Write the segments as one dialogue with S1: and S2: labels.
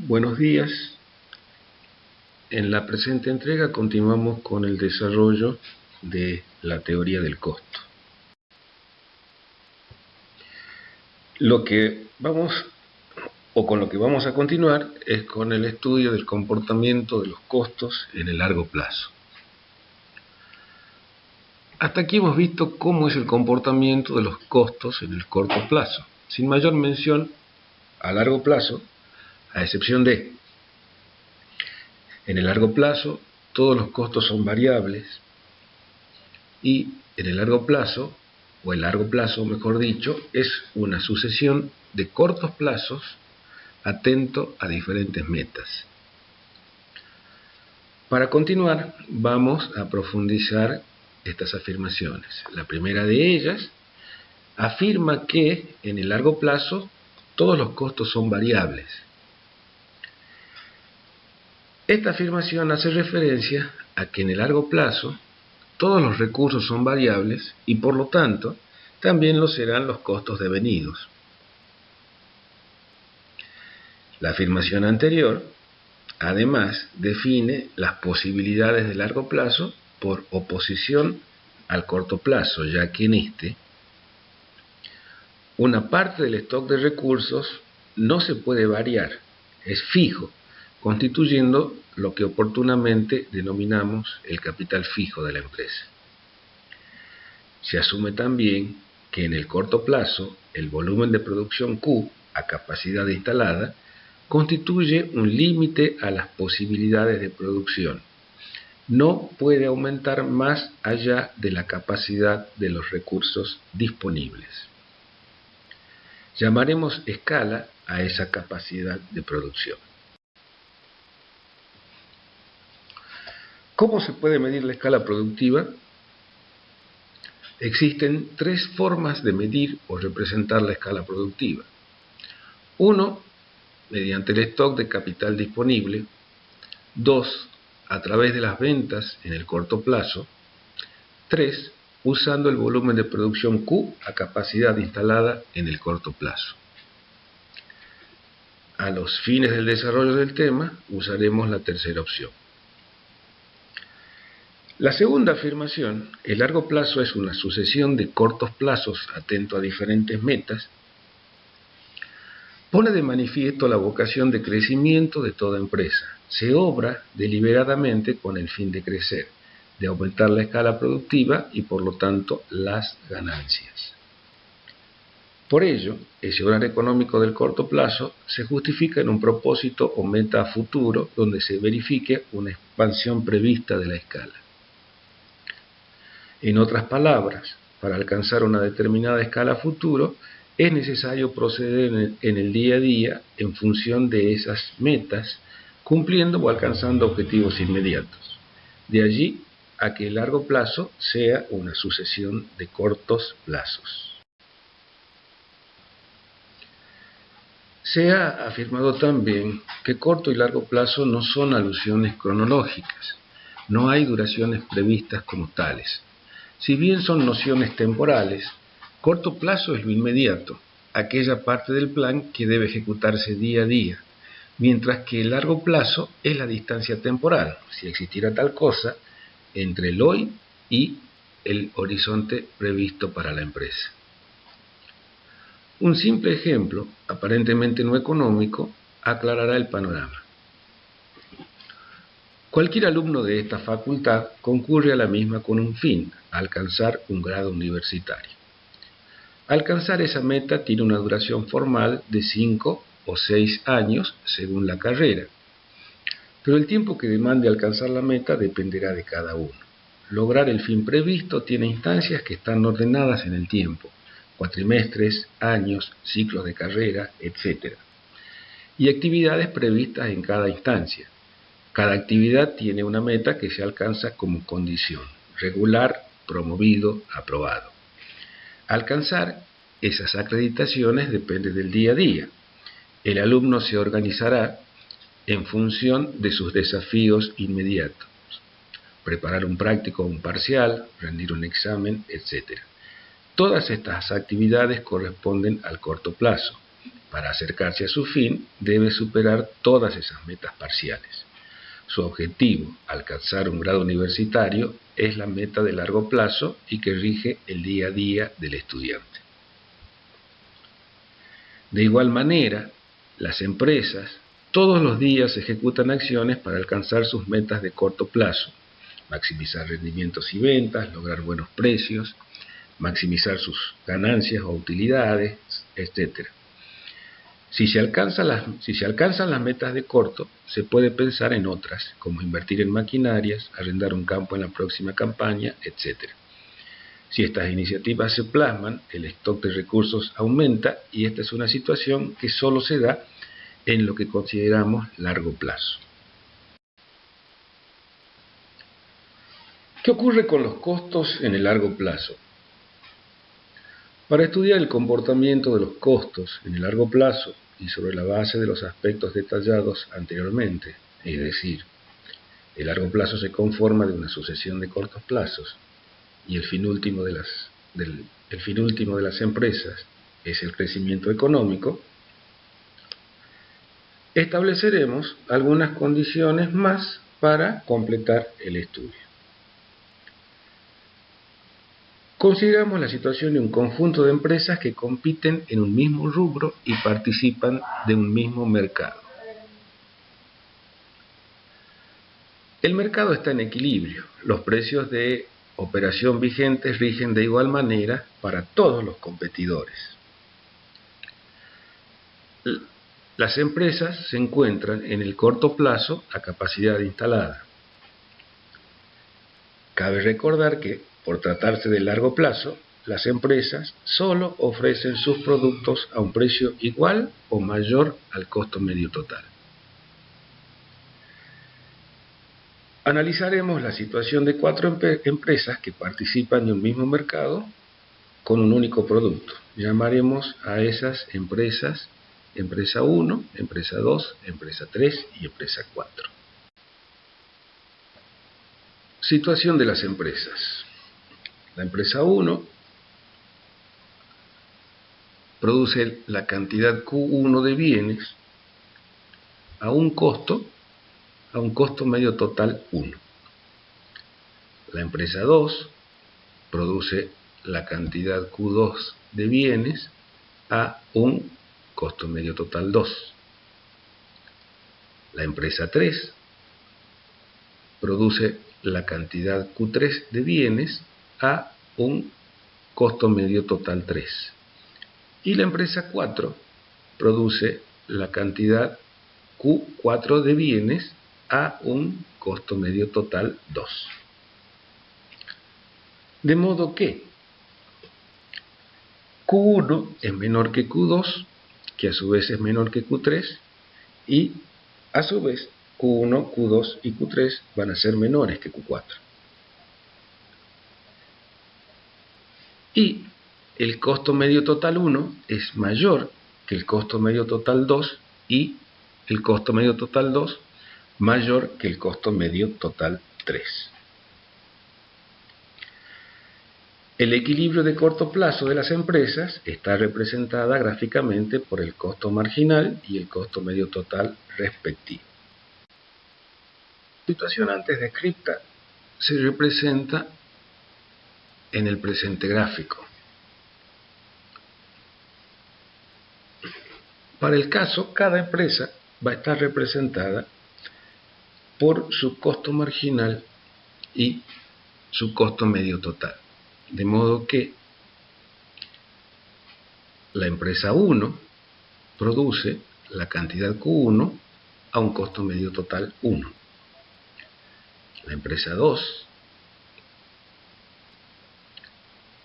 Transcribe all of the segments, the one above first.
S1: Buenos días. En la presente entrega continuamos con el desarrollo de la teoría del costo. Con lo que vamos a continuar es con el estudio del comportamiento de los costos en el largo plazo. Hasta aquí hemos visto cómo es el comportamiento de los costos en el corto plazo, sin mayor mención a largo plazo, a excepción de: en el largo plazo todos los costos son variables y en el largo plazo, o el largo plazo mejor dicho, es una sucesión de cortos plazos atento a diferentes metas. Para continuar, vamos a profundizar estas afirmaciones. La primera de ellas afirma que en el largo plazo todos los costos son variables. Esta afirmación hace referencia a que en el largo plazo todos los recursos son variables y por lo tanto también lo serán los costos devenidos. La afirmación anterior además define las posibilidades de largo plazo por oposición al corto plazo, ya que en este una parte del stock de recursos no se puede variar, es fijo, constituyendo lo que oportunamente denominamos el capital fijo de la empresa. Se asume también que en el corto plazo el volumen de producción Q a capacidad instalada constituye un límite a las posibilidades de producción. No puede aumentar más allá de la capacidad de los recursos disponibles. Llamaremos escala a esa capacidad de producción. ¿Cómo se puede medir la escala productiva? Existen tres formas de medir o representar la escala productiva. 1. Mediante el stock de capital disponible. 2. A través de las ventas en el corto plazo. 3. Usando el volumen de producción Q a capacidad instalada en el corto plazo. A los fines del desarrollo del tema, usaremos la tercera opción. La segunda afirmación, el largo plazo es una sucesión de cortos plazos atento a diferentes metas, pone de manifiesto la vocación de crecimiento de toda empresa. Se obra deliberadamente con el fin de crecer, de aumentar la escala productiva y por lo tanto las ganancias. Por ello, ese obrar económico del corto plazo se justifica en un propósito o meta a futuro donde se verifique una expansión prevista de la escala. En otras palabras, para alcanzar una determinada escala a futuro, es necesario proceder en el día a día en función de esas metas, cumpliendo o alcanzando objetivos inmediatos. De allí a que el largo plazo sea una sucesión de cortos plazos. Se ha afirmado también que corto y largo plazo no son alusiones cronológicas, no hay duraciones previstas como tales. Si bien son nociones temporales, corto plazo es lo inmediato, aquella parte del plan que debe ejecutarse día a día, mientras que el largo plazo es la distancia temporal, si existiera tal cosa, entre el hoy y el horizonte previsto para la empresa. Un simple ejemplo, aparentemente no económico, aclarará el panorama. Cualquier alumno de esta facultad concurre a la misma con un fin: alcanzar un grado universitario. Alcanzar esa meta tiene una duración formal de 5 o 6 años según la carrera, pero el tiempo que demande alcanzar la meta dependerá de cada uno. Lograr el fin previsto tiene instancias que están ordenadas en el tiempo: cuatrimestres, años, ciclos de carrera, etc. Y actividades previstas en cada instancia. Cada actividad tiene una meta que se alcanza como condición: regular, promovido, aprobado. Alcanzar esas acreditaciones depende del día a día. El alumno se organizará en función de sus desafíos inmediatos: preparar un práctico o un parcial, rendir un examen, etc. Todas estas actividades corresponden al corto plazo. Para acercarse a su fin, debe superar todas esas metas parciales. Su objetivo, alcanzar un grado universitario, es la meta de largo plazo y que rige el día a día del estudiante. De igual manera, las empresas todos los días ejecutan acciones para alcanzar sus metas de corto plazo, maximizar rendimientos y ventas, lograr buenos precios, maximizar sus ganancias o utilidades, etc. Si se alcanzan las metas de corto, se puede pensar en otras, como invertir en maquinarias, arrendar un campo en la próxima campaña, etc. Si estas iniciativas se plasman, el stock de recursos aumenta y esta es una situación que solo se da en lo que consideramos largo plazo. ¿Qué ocurre con los costos en el largo plazo? Para estudiar el comportamiento de los costos en el largo plazo y sobre la base de los aspectos detallados anteriormente, es decir, el largo plazo se conforma de una sucesión de cortos plazos y el fin último de las empresas es el crecimiento económico, estableceremos algunas condiciones más para completar el estudio. Consideramos la situación de un conjunto de empresas que compiten en un mismo rubro y participan de un mismo mercado. El mercado está en equilibrio. Los precios de operación vigentes rigen de igual manera para todos los competidores. Las empresas se encuentran en el corto plazo a capacidad instalada. Cabe recordar que, por tratarse de largo plazo, las empresas solo ofrecen sus productos a un precio igual o mayor al costo medio total. Analizaremos la situación de 4 empresas que participan de un mismo mercado con un único producto. Llamaremos a esas empresas empresa 1, empresa 2, empresa 3 y empresa 4. Situación de las empresas. La empresa 1 produce la cantidad Q1 de bienes a un costo medio total 1. La empresa 2 produce la cantidad Q2 de bienes a un costo medio total 2. La empresa 3 produce la cantidad Q3 de bienes a un costo medio total 3. Y la empresa 4 produce la cantidad Q4 de bienes a un costo medio total 2. De modo que Q1 es menor que Q2, que a su vez es menor que Q3, y a su vez Q1, Q2 y Q3 van a ser menores que Q4. Y el costo medio total 1 es mayor que el costo medio total 2 y el costo medio total 2 mayor que el costo medio total 3. El equilibrio de corto plazo de las empresas está representada gráficamente por el costo marginal y el costo medio total respectivo. La situación antes descrita se representa en el presente gráfico. Para el caso, cada empresa va a estar representada por su costo marginal y su costo medio total. De modo que la empresa 1 produce la cantidad Q1 a un costo medio total 1. La empresa 2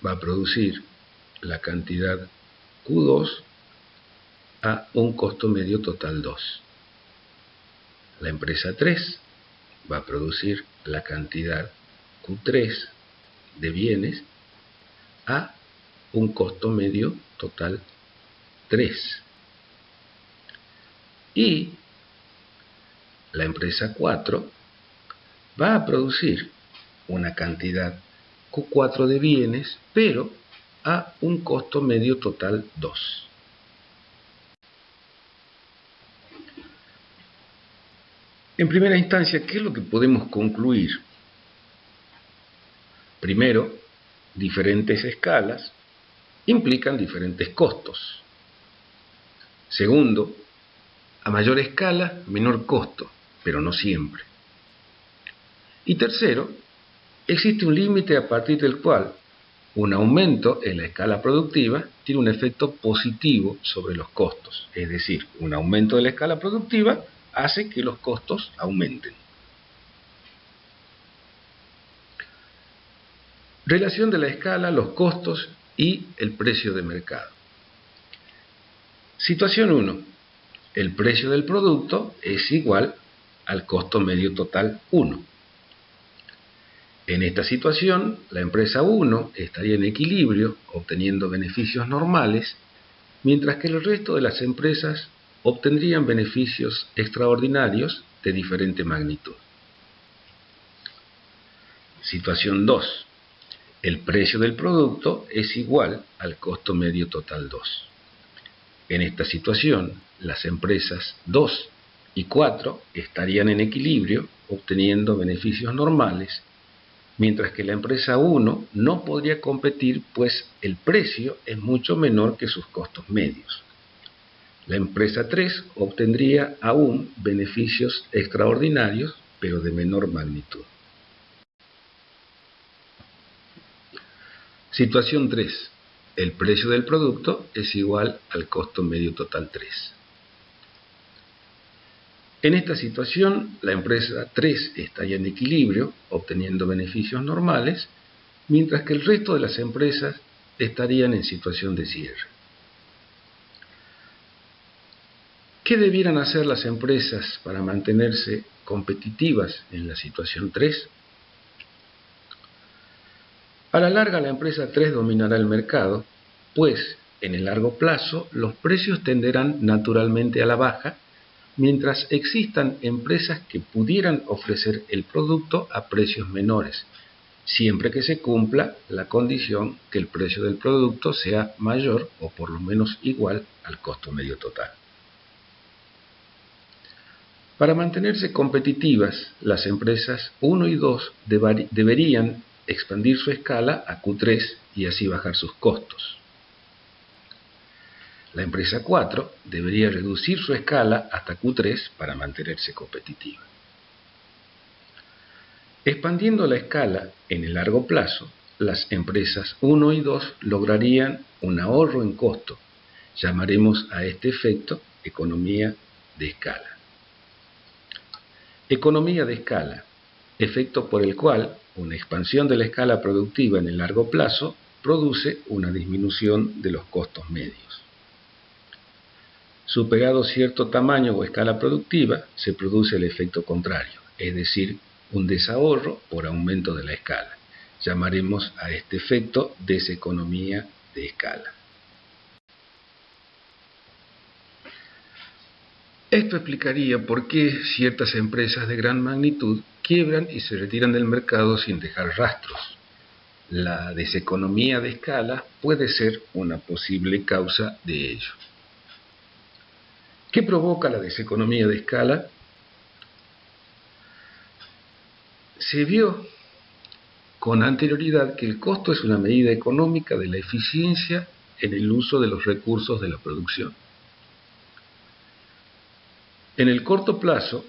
S1: va a producir la cantidad Q2 a un costo medio total 2. La empresa 3 va a producir la cantidad Q3 de bienes a un costo medio total 3. Y la empresa 4 va a producir una cantidad Q4 de bienes, pero a un costo medio total 2. En primera instancia, ¿qué es lo que podemos concluir? Primero, diferentes escalas implican diferentes costos. Segundo, a mayor escala, menor costo, pero no siempre. Y tercero, existe un límite a partir del cual un aumento en la escala productiva tiene un efecto positivo sobre los costos. Es decir, un aumento de la escala productiva hace que los costos aumenten. Relación de la escala, los costos y el precio de mercado. Situación 1. El precio del producto es igual al costo medio total 1. En esta situación, la empresa 1 estaría en equilibrio, obteniendo beneficios normales, mientras que el resto de las empresas obtendrían beneficios extraordinarios de diferente magnitud. Situación 2. El precio del producto es igual al costo medio total 2. En esta situación, las empresas 2 y 4 estarían en equilibrio, obteniendo beneficios normales, mientras que la empresa 1 no podría competir, pues el precio es mucho menor que sus costos medios. La empresa 3 obtendría aún beneficios extraordinarios, pero de menor magnitud. Situación 3. El precio del producto es igual al costo medio total 3. En esta situación, la empresa 3 estaría en equilibrio, obteniendo beneficios normales, mientras que el resto de las empresas estarían en situación de cierre. ¿Qué debieran hacer las empresas para mantenerse competitivas en la situación 3? A la larga, la empresa 3 dominará el mercado, pues en el largo plazo los precios tenderán naturalmente a la baja, mientras existan empresas que pudieran ofrecer el producto a precios menores, siempre que se cumpla la condición que el precio del producto sea mayor o por lo menos igual al costo medio total. Para mantenerse competitivas, las empresas 1 y 2 deberían expandir su escala a Q3 y así bajar sus costos. La empresa 4 debería reducir su escala hasta Q3 para mantenerse competitiva. Expandiendo la escala en el largo plazo, las empresas 1 y 2 lograrían un ahorro en costo. Llamaremos a este efecto economía de escala. Economía de escala, efecto por el cual una expansión de la escala productiva en el largo plazo produce una disminución de los costos medios. Superado cierto tamaño o escala productiva, se produce el efecto contrario, es decir, un desahorro por aumento de la escala. Llamaremos a este efecto deseconomía de escala. Esto explicaría por qué ciertas empresas de gran magnitud quiebran y se retiran del mercado sin dejar rastros. La deseconomía de escala puede ser una posible causa de ello. ¿Qué provoca la deseconomía de escala? Se vio con anterioridad que el costo es una medida económica de la eficiencia en el uso de los recursos de la producción. En el corto plazo,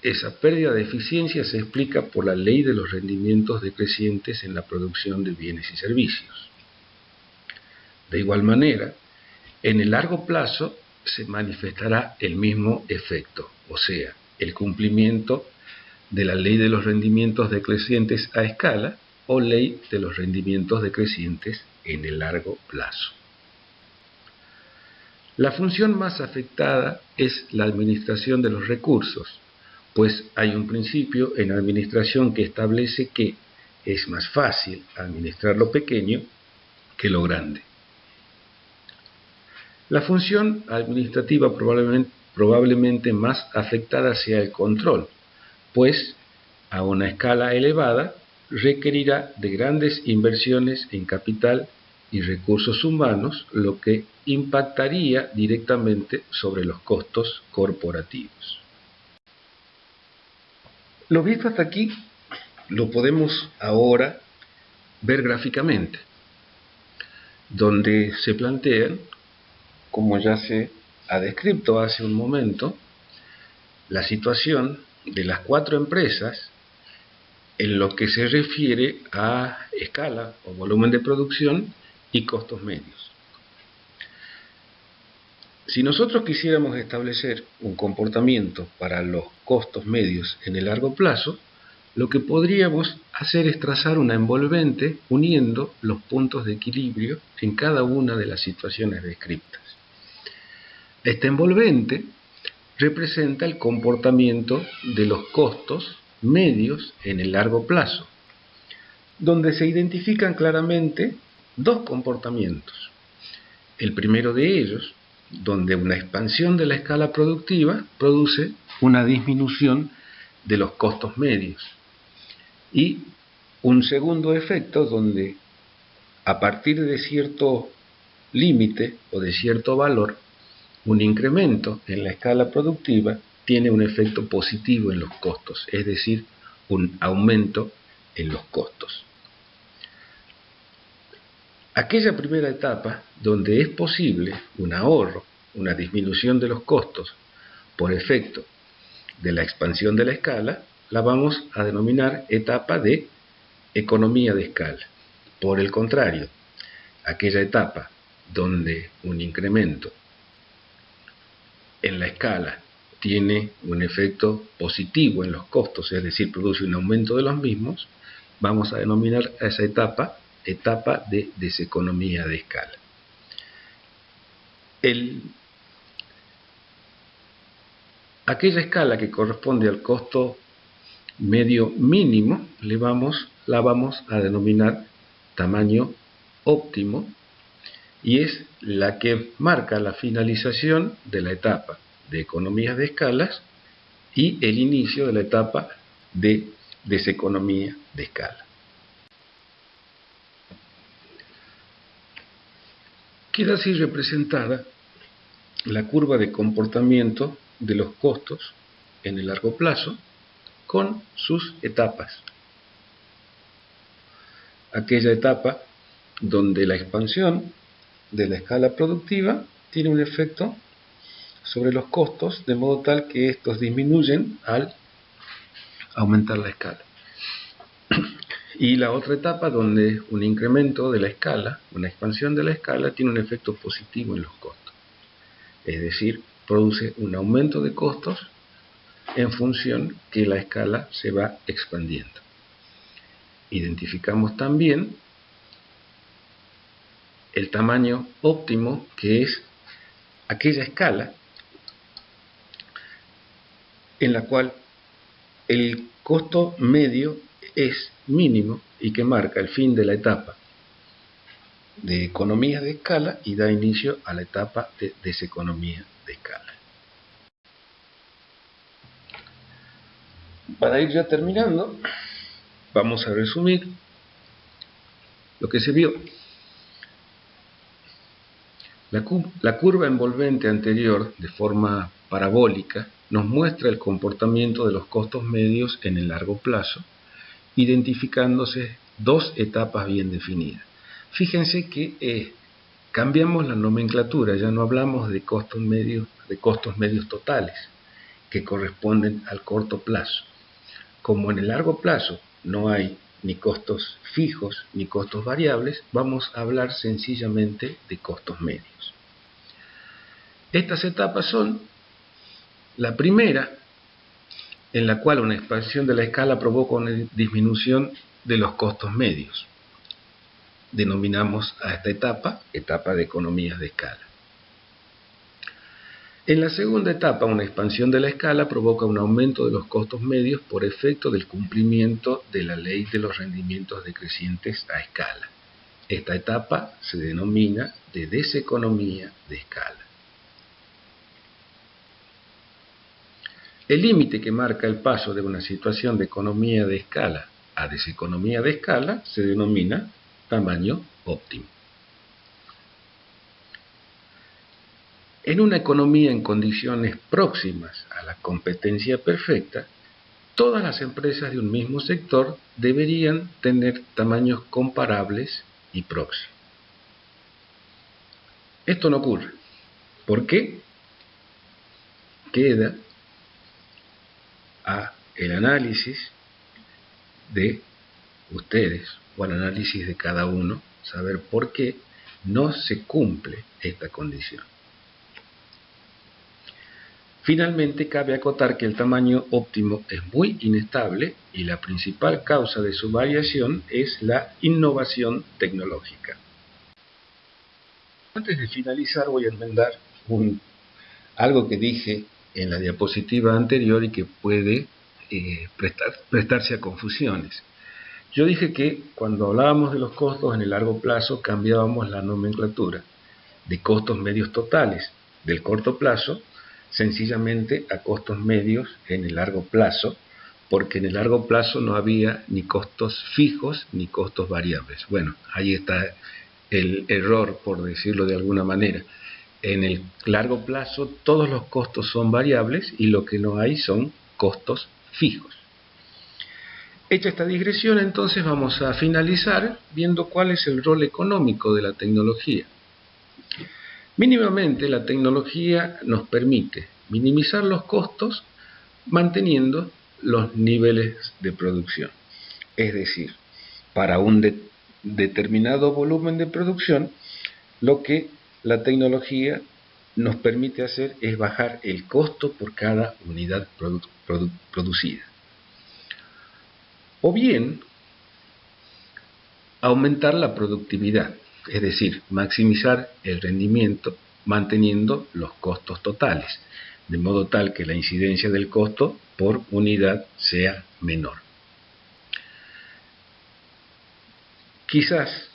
S1: esa pérdida de eficiencia se explica por la ley de los rendimientos decrecientes en la producción de bienes y servicios. De igual manera, en el largo plazo se manifestará el mismo efecto, o sea, el cumplimiento de la ley de los rendimientos decrecientes a escala o ley de los rendimientos decrecientes en el largo plazo. La función más afectada es la administración de los recursos, pues hay un principio en administración que establece que es más fácil administrar lo pequeño que lo grande. La función administrativa probablemente más afectada sea el control, pues a una escala elevada requerirá de grandes inversiones en capital y recursos humanos, lo que impactaría directamente sobre los costos corporativos. Lo visto hasta aquí lo podemos ahora ver gráficamente, donde se plantean, como ya se ha descrito hace un momento, la situación de las 4 empresas en lo que se refiere a escala o volumen de producción y costos medios. Si nosotros quisiéramos establecer un comportamiento para los costos medios en el largo plazo, lo que podríamos hacer es trazar una envolvente uniendo los puntos de equilibrio en cada una de las situaciones descritas. Esta envolvente representa el comportamiento de los costos medios en el largo plazo, donde se identifican claramente 2 comportamientos. El primero de ellos, donde una expansión de la escala productiva produce una disminución de los costos medios, y un segundo efecto donde a partir de cierto límite o de cierto valor, un incremento en la escala productiva tiene un efecto positivo en los costos, es decir, un aumento en los costos. Aquella primera etapa donde es posible un ahorro, una disminución de los costos por efecto de la expansión de la escala, la vamos a denominar etapa de economía de escala. Por el contrario, aquella etapa donde un incremento en la escala tiene un efecto positivo en los costos, es decir, produce un aumento de los mismos, vamos a denominar a esa etapa de deseconomía de escala. Aquella escala que corresponde al costo medio mínimo la vamos a denominar tamaño óptimo, y es la que marca la finalización de la etapa de economías de escalas y el inicio de la etapa de deseconomía de escala. Queda así representada la curva de comportamiento de los costos en el largo plazo con sus etapas. Aquella etapa donde la expansión de la escala productiva tiene un efecto sobre los costos, de modo tal que estos disminuyen al aumentar la escala. Y la otra etapa donde un incremento de la escala, una expansión de la escala, tiene un efecto positivo en los costos. Es decir, produce un aumento de costos en función que la escala se va expandiendo. Identificamos también el tamaño óptimo, que es aquella escala en la cual el costo medio es mínimo y que marca el fin de la etapa de economía de escala y da inicio a la etapa de deseconomía de escala. Para ir ya terminando, vamos a resumir lo que se vio. La curva envolvente anterior, de forma parabólica, nos muestra el comportamiento de los costos medios en el largo plazo, identificándose 2 etapas bien definidas. Fíjense que cambiamos la nomenclatura, ya no hablamos de costos medios totales, que corresponden al corto plazo. Como en el largo plazo no hay ni costos fijos ni costos variables, vamos a hablar sencillamente de costos medios. Estas etapas son: la primera, en la cual una expansión de la escala provoca una disminución de los costos medios. Denominamos a esta etapa de economías de escala. En la segunda etapa, una expansión de la escala provoca un aumento de los costos medios por efecto del cumplimiento de la ley de los rendimientos decrecientes a escala. Esta etapa se denomina de deseconomía de escala. El límite que marca el paso de una situación de economía de escala a deseconomía de escala se denomina tamaño óptimo. En una economía en condiciones próximas a la competencia perfecta, todas las empresas de un mismo sector deberían tener tamaños comparables y próximos. Esto no ocurre. ¿Por qué? Queda a el análisis de ustedes o al análisis de cada uno saber por qué no se cumple esta condición. Finalmente, cabe acotar que el tamaño óptimo es muy inestable y la principal causa de su variación es la innovación tecnológica. Antes de finalizar, voy a enmendar algo que dije en la diapositiva anterior y que puede prestarse a confusiones. Yo dije que cuando hablábamos de los costos en el largo plazo cambiábamos la nomenclatura de costos medios totales del corto plazo sencillamente a costos medios en el largo plazo, porque en el largo plazo no había ni costos fijos ni costos variables. Bueno, ahí está el error, por decirlo de alguna manera. En el largo plazo todos los costos son variables y lo que no hay son costos fijos. Hecha esta digresión, entonces vamos a finalizar viendo cuál es el rol económico de la tecnología. Mínimamente, la tecnología nos permite minimizar los costos manteniendo los niveles de producción. Es decir, para un determinado volumen de producción, lo que la tecnología nos permite hacer es bajar el costo por cada unidad producida. O bien, aumentar la productividad. Es decir, maximizar el rendimiento manteniendo los costos totales, de modo tal que la incidencia del costo por unidad sea menor. Quizás,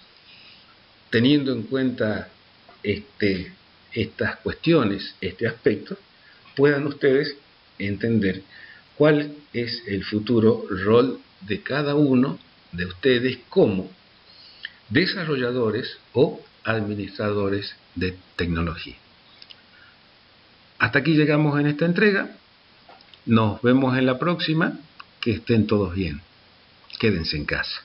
S1: teniendo en cuenta estas cuestiones, este aspecto, puedan ustedes entender cuál es el futuro rol de cada uno de ustedes como desarrolladores o administradores de tecnología. Hasta aquí llegamos en esta entrega. Nos vemos en la próxima. Que estén todos bien. Quédense en casa.